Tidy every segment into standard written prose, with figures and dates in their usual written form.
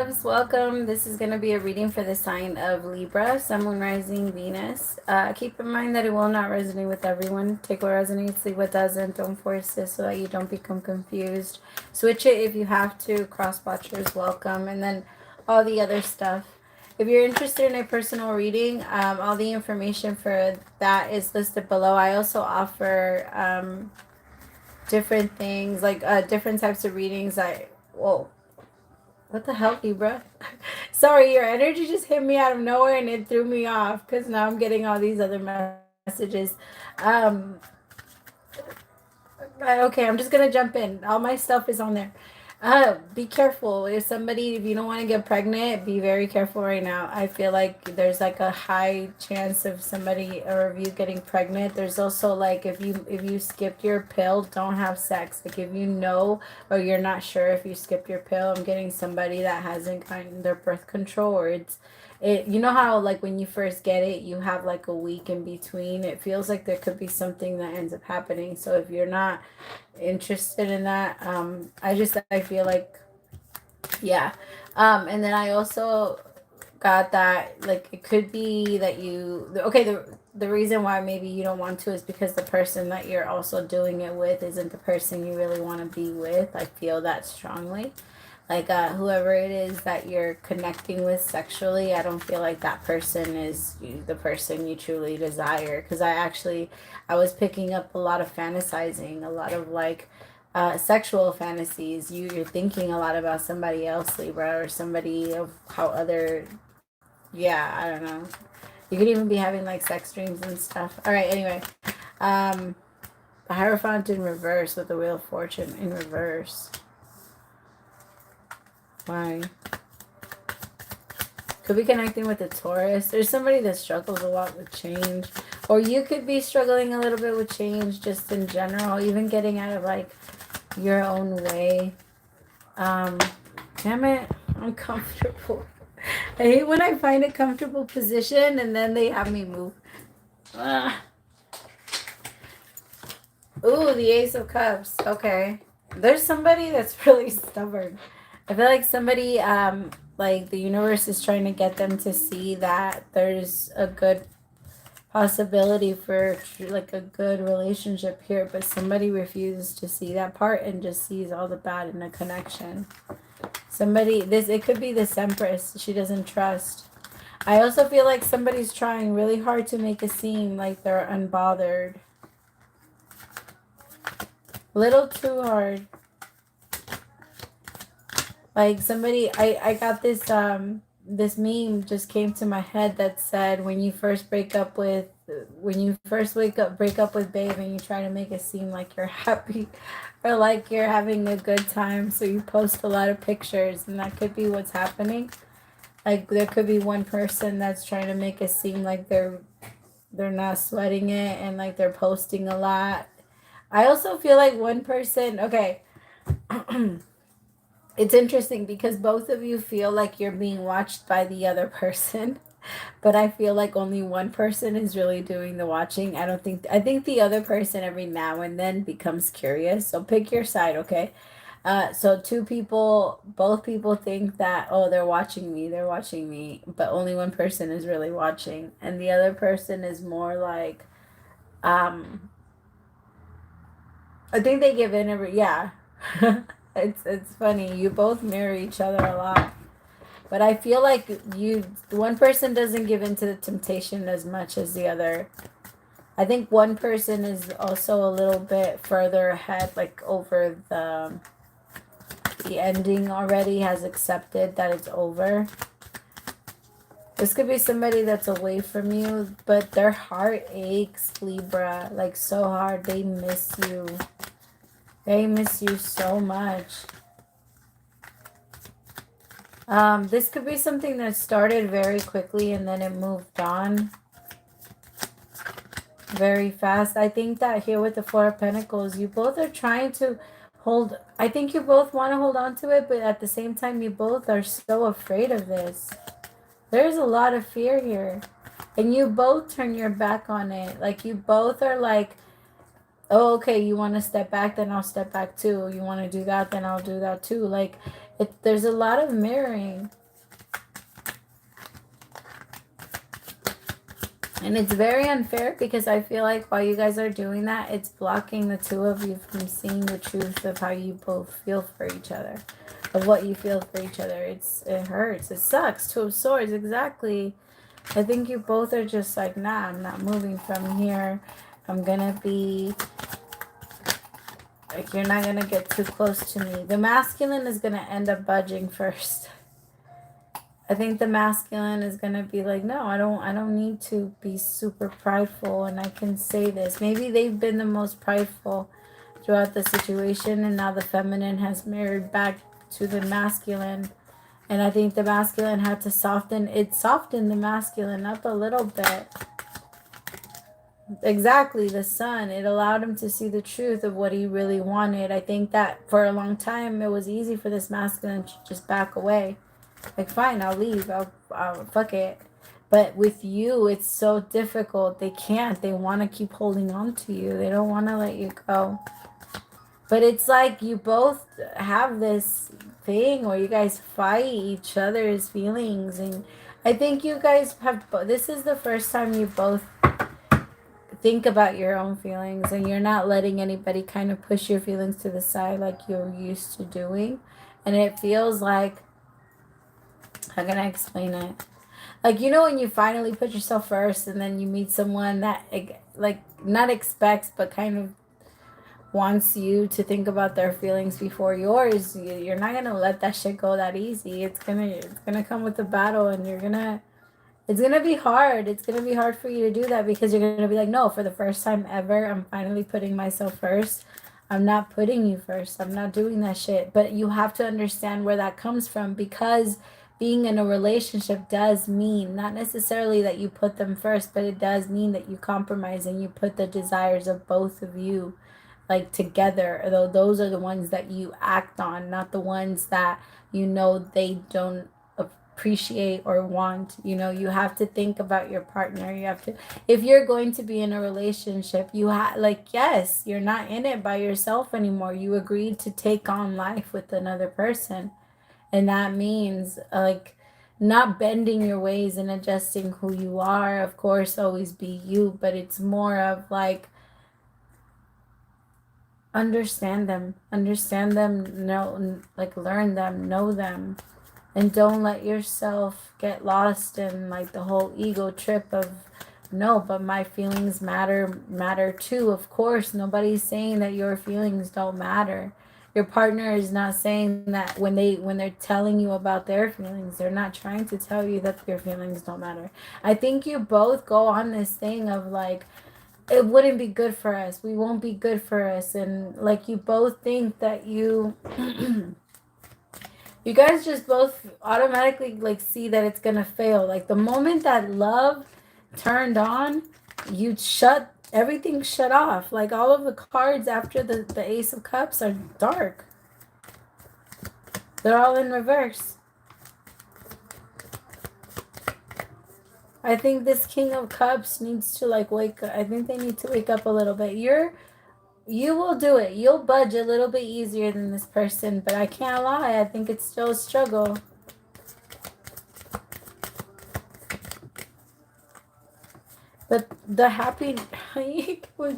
Welcome. This is going to be a reading for the sign of Libra, Sun, Moon, Rising, Venus. Keep in mind that it will not resonate with everyone. Take what resonates, leave what doesn't. Don't force this so that you don't become confused. Switch it if you have to. Cross watchers, welcome. And then all the other stuff. If you're interested in a personal reading, all the information for that is listed below. I also offer different things, like different types of readings. Whoa. What the hell, Libra? Sorry, your energy just hit me out of nowhere and it threw me off because now I'm getting all these other messages. Um, okay, I'm just gonna jump in. All my stuff is on there. Be careful. If you don't want to get pregnant, be very careful right now. I feel like there's like a high chance of somebody or of you getting pregnant. There's also like if you skipped your pill, don't have sex. Like if you know or you're not sure if you skipped your pill, I'm getting somebody that hasn't gotten their birth control or it, you know how like when you first get it you have like a week in between. It feels like there could be something that ends up happening. So if you're not interested in that, I feel like, yeah. And then I also got that like it could be that the reason why maybe you don't want to is because the person that you're also doing it with isn't the person you really want to be with. I feel that strongly. Like whoever it is that you're connecting with sexually, I don't feel like that person is the person you truly desire. Because I was picking up a lot of fantasizing, a lot of like sexual fantasies. You're thinking a lot about somebody else, Libra, or somebody of how other, yeah, I don't know. You could even be having like sex dreams and stuff. All right, anyway. Um, the Hierophant in reverse with the Wheel of Fortune in reverse. Why? Could be connecting with the Taurus. There's somebody that struggles a lot with change. Or you could be struggling a little bit with change just in general. Even getting out of like your own way. Damn it. I'm comfortable. I hate when I find a comfortable position and then they have me move. Ugh. Ooh, the Ace of Cups. Okay. There's somebody that's really stubborn. I feel like somebody, like the universe is trying to get them to see that there's a good possibility for like a good relationship here, but somebody refuses to see that part and just sees all the bad in the connection. It could be this Empress. She doesn't trust. I also feel like somebody's trying really hard to make it seem like they're unbothered. Little too hard. Like somebody, I got this meme just came to my head that said when you first break up with babe and you try to make it seem like you're happy or like you're having a good time, so you post a lot of pictures, and that could be what's happening. Like there could be one person that's trying to make it seem like they're not sweating it and like they're posting a lot. I also feel like one person, okay. It's interesting because both of you feel like you're being watched by the other person, but I feel like only one person is really doing the watching. I think the other person every now and then becomes curious. So pick your side, okay? So both people think that, oh, they're watching me, but only one person is really watching, and the other person is more like, um, I think they give in every, yeah. It's funny. You both mirror each other a lot. But I feel like one person doesn't give in to the temptation as much as the other. I think one person is also a little bit further ahead, like over the ending already, has accepted that it's over. This could be somebody that's away from you, but their heart aches, Libra, like so hard. They miss you. They miss you so much. This could be something that started very quickly and then it moved on very fast. I think that here with the Four of Pentacles, you both are trying to I think you both want to hold on to it, but at the same time, you both are so afraid of this. There's a lot of fear here. And you both turn your back on it. Like you both are like, oh, okay, you want to step back, then I'll step back too. You want to do that, then I'll do that too. Like, There's a lot of mirroring. And it's very unfair because I feel like while you guys are doing that, it's blocking the two of you from seeing the truth of how you both feel for each other, of what you feel for each other. It hurts. It sucks. Two of Swords, exactly. I think you both are just like, nah, I'm not moving from here. I'm gonna be like, you're not gonna get too close to me. The masculine is gonna end up budging first. I think the masculine is gonna be like, no, I don't need to be super prideful, and I can say this. Maybe they've been the most prideful throughout the situation, and now the feminine has mirrored back to the masculine. And I think the masculine had to softened the masculine up a little bit. Exactly, the sun. It allowed him to see the truth of what he really wanted. I think that for a long time, it was easy for this masculine to just back away. Like, fine, I'll leave. I'll fuck it. But with you, it's so difficult. They can't. They want to keep holding on to you. They don't want to let you go. But it's like you both have this thing where you guys fight each other's feelings. And I think you guys have, this is the first time you both think about your own feelings, and you're not letting anybody kind of push your feelings to the side like you're used to doing. And it feels like, how can I explain it? Like, you know, when you finally put yourself first and then you meet someone that, like, not expects, but kind of wants you to think about their feelings before yours, you're not going to let that shit go that easy. It's going to come with a battle, and it's going to be hard. It's going to be hard for you to do that because you're going to be like, no, for the first time ever, I'm finally putting myself first. I'm not putting you first. I'm not doing that shit. But you have to understand where that comes from, because being in a relationship does mean not necessarily that you put them first, but it does mean that you compromise and you put the desires of both of you like together. Though those are the ones that you act on, not the ones that you know they don't appreciate or want. You know, you have to think about your partner. You have to, if you're going to be in a relationship, you have, like, yes, you're not in it by yourself anymore. You agreed to take on life with another person. And that means like not bending your ways and adjusting who you are. Of course, always be you, but it's more of like, understand them, know, like, learn them, know them. And don't let yourself get lost in like the whole ego trip of, no, but my feelings matter too. Of course, nobody's saying that your feelings don't matter. Your partner is not saying that when they're telling you about their feelings, they're not trying to tell you that your feelings don't matter. I think you both go on this thing of like, it wouldn't be good for us. We won't be good for us. And like, you both think that you you guys just both automatically like see that it's gonna fail. Like the moment that love turned on, you shut everything, shut off. Like all of the cards after the Ace of Cups are dark. They're all in reverse. I think this King of Cups needs to like wake up. I think they need to wake up a little bit. You will do it. You'll budge a little bit easier than this person, but I can't lie. I think it's still a struggle. But the happy...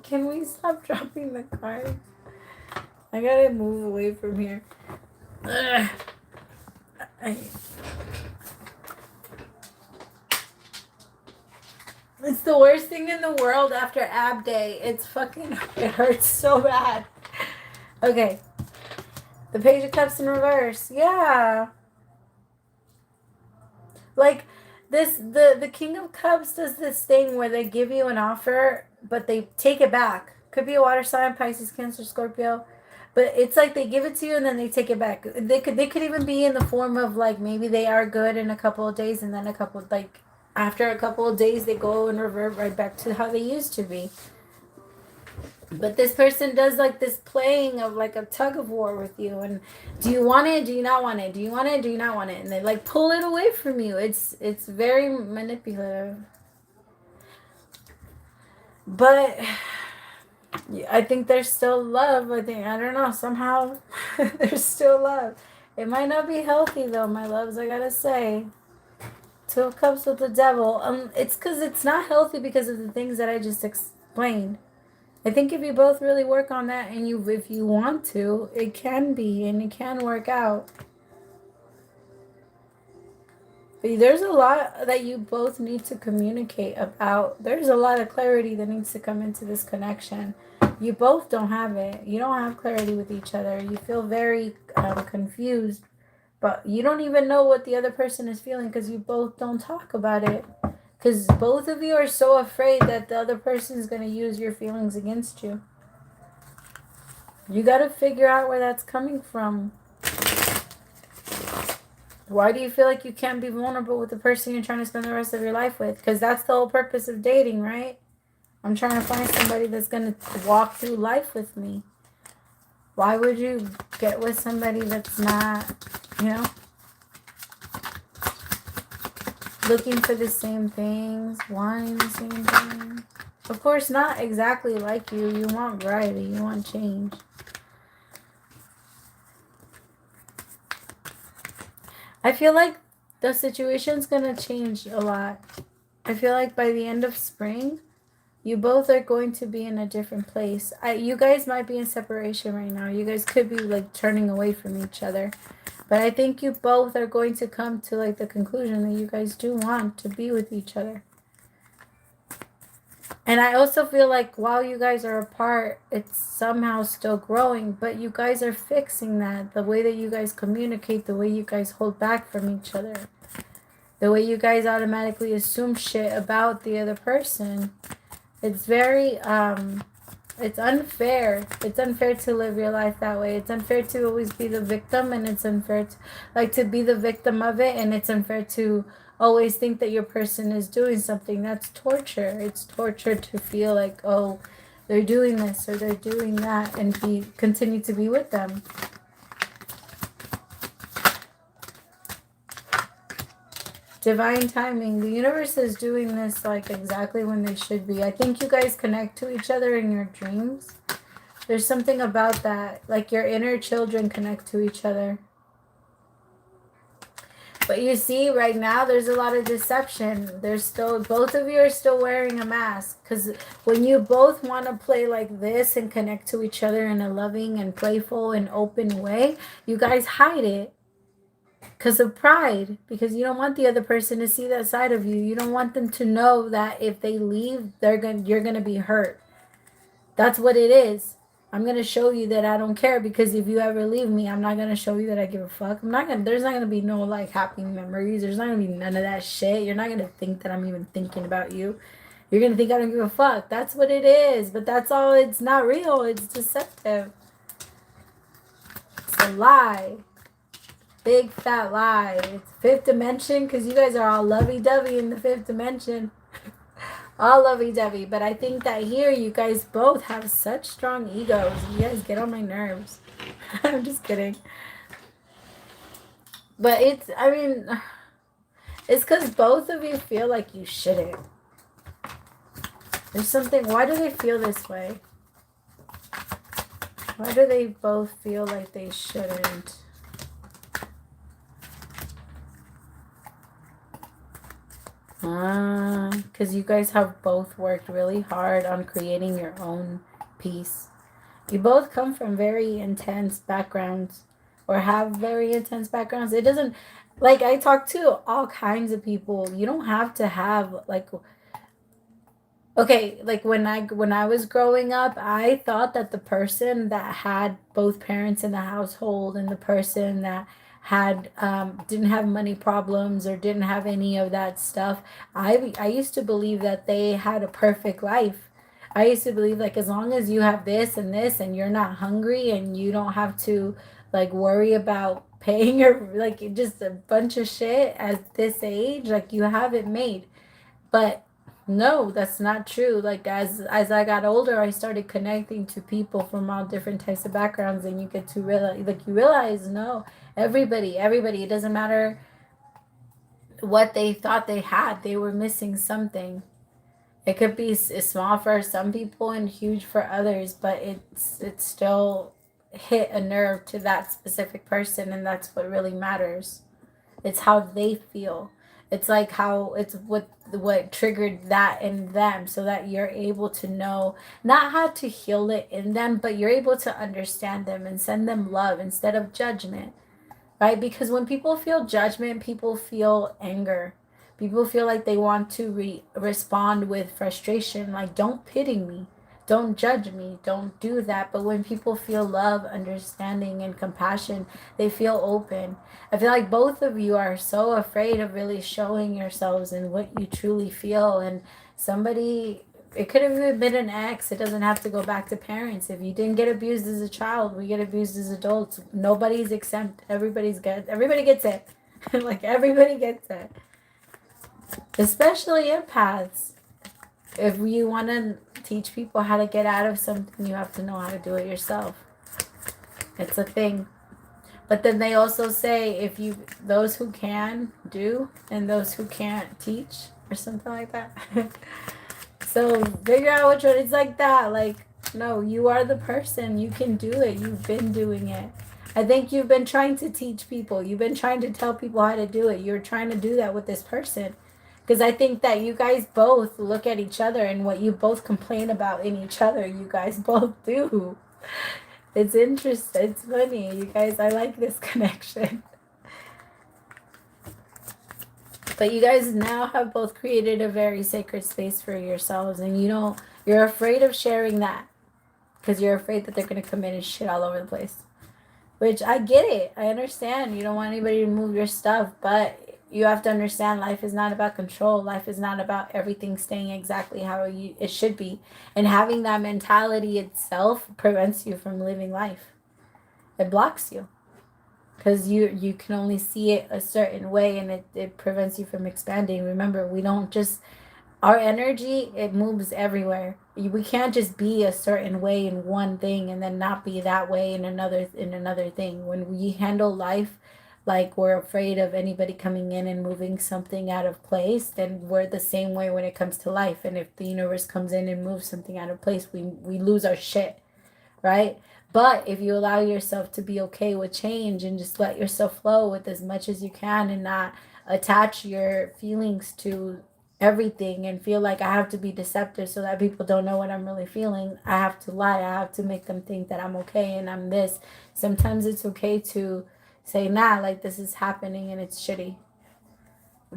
Can we stop dropping the cards? I gotta move away from here. Ugh. It's the worst thing in the world after ab day. It's fucking... It hurts so bad. Okay. The Page of Cups in reverse. Yeah. Like, this, the King of Cups does this thing where they give you an offer, but they take it back. Could be a water sign, Pisces, Cancer, Scorpio. But it's like they give it to you and then they take it back. They could even be in the form of like, maybe they are good in a couple of days, and then after a couple of days they go and revert right back to how they used to be. But this person does like this playing of like a tug of war with you, and do you want it? Do you not want it? Do you want it? Do you not want it? And they like pull it away from you. It's very manipulative. But I think there's still love. I don't know, somehow there's still love. It might not be healthy though, my loves, I gotta say. Two of Cups with the Devil. It's because it's not healthy because of the things that I just explained. I think if you both really work on that and if you want to, it can be and it can work out. But there's a lot that you both need to communicate about. There's a lot of clarity that needs to come into this connection. You both don't have it. You don't have clarity with each other. You feel very confused, but you don't even know what the other person is feeling because you both don't talk about it. Because both of you are so afraid that the other person is going to use your feelings against you. You got to figure out where that's coming from. Why do you feel like you can't be vulnerable with the person you're trying to spend the rest of your life with? Because that's the whole purpose of dating, right? I'm trying to find somebody that's going to walk through life with me. Why would you get with somebody that's not, you know, looking for the same things, wanting the same things? Of course, not exactly like you. You want variety. You want change. I feel like the situation's going to change a lot. I feel like by the end of spring, you both are going to be in a different place. You guys might be in separation right now. You guys could be like turning away from each other. But I think you both are going to come to like the conclusion that you guys do want to be with each other. And I also feel like while you guys are apart, it's somehow still growing, but you guys are fixing that. The way that you guys communicate, the way you guys hold back from each other, the way you guys automatically assume shit about the other person. It's very, it's unfair. It's unfair to live your life that way. It's unfair to always be the victim, and it's unfair to, like, to be the victim of it, and it's unfair to always think that your person is doing something. That's torture. It's torture to feel like, oh, they're doing this or they're doing that, and continue to be with them. Divine timing. The universe is doing this like exactly when they should be. I think you guys connect to each other in your dreams. There's something about that. Like your inner children connect to each other. But you see, right now, there's a lot of deception. There's still, both of you are still wearing a mask. Because when you both want to play like this and connect to each other in a loving and playful and open way, you guys hide it. Because of pride, because you don't want the other person to see that side of you. You don't want them to know that if they leave, you're gonna be hurt. That's what it is. I'm gonna show you that I don't care, because if you ever leave me, I'm not gonna show you that I give a fuck. There's not gonna be no like happy memories. There's not gonna be none of that shit. You're not gonna think that I'm even thinking about you. You're gonna think I don't give a fuck. That's what it is. But that's all. It's not real. It's deceptive. It's a lie. Big fat lie. It's fifth dimension, because you guys are all lovey-dovey in the fifth dimension. All lovey-dovey. But I think that here you guys both have such strong egos. You guys get on my nerves. I'm just kidding. But it's because both of you feel like you shouldn't. There's something. Why do they feel this way? Why do they both feel like they shouldn't? Because you guys have both worked really hard on creating your own peace. You both come from very intense backgrounds, or have very intense backgrounds. It doesn't, like, I talk to all kinds of people. You don't have to have, like, okay, like when I was growing up, I thought that the person that had both parents in the household, and the person that had didn't have money problems or didn't have any of that stuff, I used to believe that they had a perfect life. I used to believe, like, as long as you have this and this and you're not hungry and you don't have to like worry about paying your, like, just a bunch of shit at this age, like, you have it made. But no, that's not true. Like, as I got older, I started connecting to people from all different types of backgrounds, and you get to realize, like, you realize, no, everybody, it doesn't matter what they thought they had, they were missing something. It could be small for some people and huge for others, but it's still hit a nerve to that specific person, and that's what really matters. It's how they feel. It's like how it's what triggered that in them, so that you're able to know not how to heal it in them, but you're able to understand them and send them love instead of judgment, right? Because when people feel judgment, people feel anger. People feel like they want to respond with frustration, like, don't pity me, don't judge me, don't do that. But when people feel love, understanding, and compassion, they feel open. I feel like both of you are so afraid of really showing yourselves and what you truly feel. And somebody, it could have even been an ex. It doesn't have to go back to parents. If you didn't get abused as a child, we get abused as adults. Nobody's exempt. Everybody gets it. Like, everybody gets it. Especially empaths. If you want to teach people how to get out of something, you have to know how to do it yourself. It's a thing. But then they also say, if you, those who can do, and those who can't teach, or something like that. So figure out which one. It's like that. Like, no, you are the person. You can do it. You've been doing it. I think you've been trying to teach people. You've been trying to tell people how to do it. You're trying to do that with this person. Because I think that you guys both look at each other, and what you both complain about in each other, you guys both do. It's interesting. It's funny. You guys, I like this connection. But you guys now have both created a very sacred space for yourselves, and you're afraid of sharing that because you're afraid that they're going to come in and shit all over the place. Which, I get it. I understand. You don't want anybody to move your stuff, but you have to understand life is not about control. Life is not about everything staying exactly how it should be. And having that mentality itself prevents you from living life. It blocks you. Because you can only see it a certain way, and it prevents you from expanding. Remember, we don't just, our energy, it moves everywhere. We can't just be a certain way in one thing and then not be that way in another thing. When we handle life like we're afraid of anybody coming in and moving something out of place, then we're the same way when it comes to life. And if the universe comes in and moves something out of place, we lose our shit, right? But if you allow yourself to be okay with change and just let yourself flow with as much as you can, and not attach your feelings to everything and feel like I have to be deceptive so that people don't know what I'm really feeling. I have to lie. I have to make them think that I'm okay and I'm this. Sometimes it's okay to say, nah, like, this is happening and it's shitty.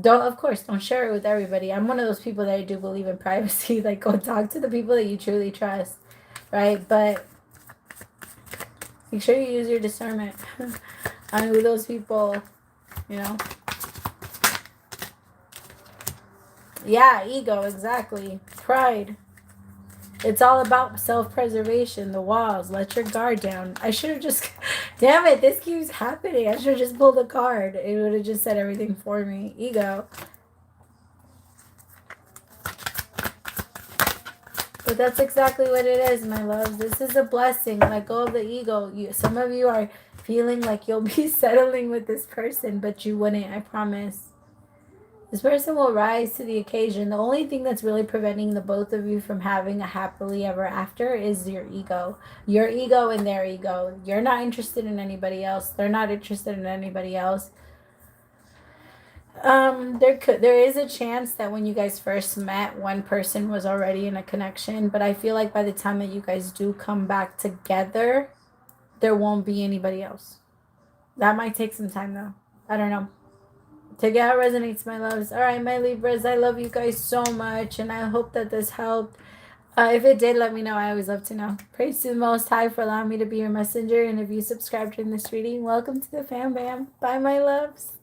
Of course, don't share it with everybody. I'm one of those people that I do believe in privacy. Like, go talk to the people that you truly trust, right? But make sure you use your discernment on who those people, you know. Yeah, ego, exactly. Pride. It's all about self-preservation, the walls. Let your guard down. I should have just... Damn it, this keeps happening. I should have just pulled a card. It would have just said everything for me. Ego. But that's exactly what it is, my loves. This is a blessing. Let go of the ego. Some of you are feeling like you'll be settling with this person, but you wouldn't, I promise. This person will rise to the occasion. The only thing that's really preventing the both of you from having a happily ever after is your ego. Your ego and their ego. You're not interested in anybody else. They're not interested in anybody else. There is a chance that when you guys first met, one person was already in a connection, but I feel like by the time that you guys do come back together, there won't be anybody else. That might take some time though. I don't know. Take it how it resonates, my loves. All right, my Libras, I love you guys so much, and I hope that this helped. If it did, let me know. I always love to know. Praise to the Most High for allowing me to be your messenger. And if you subscribed during this reading, welcome to the fam bam. Bye, my loves.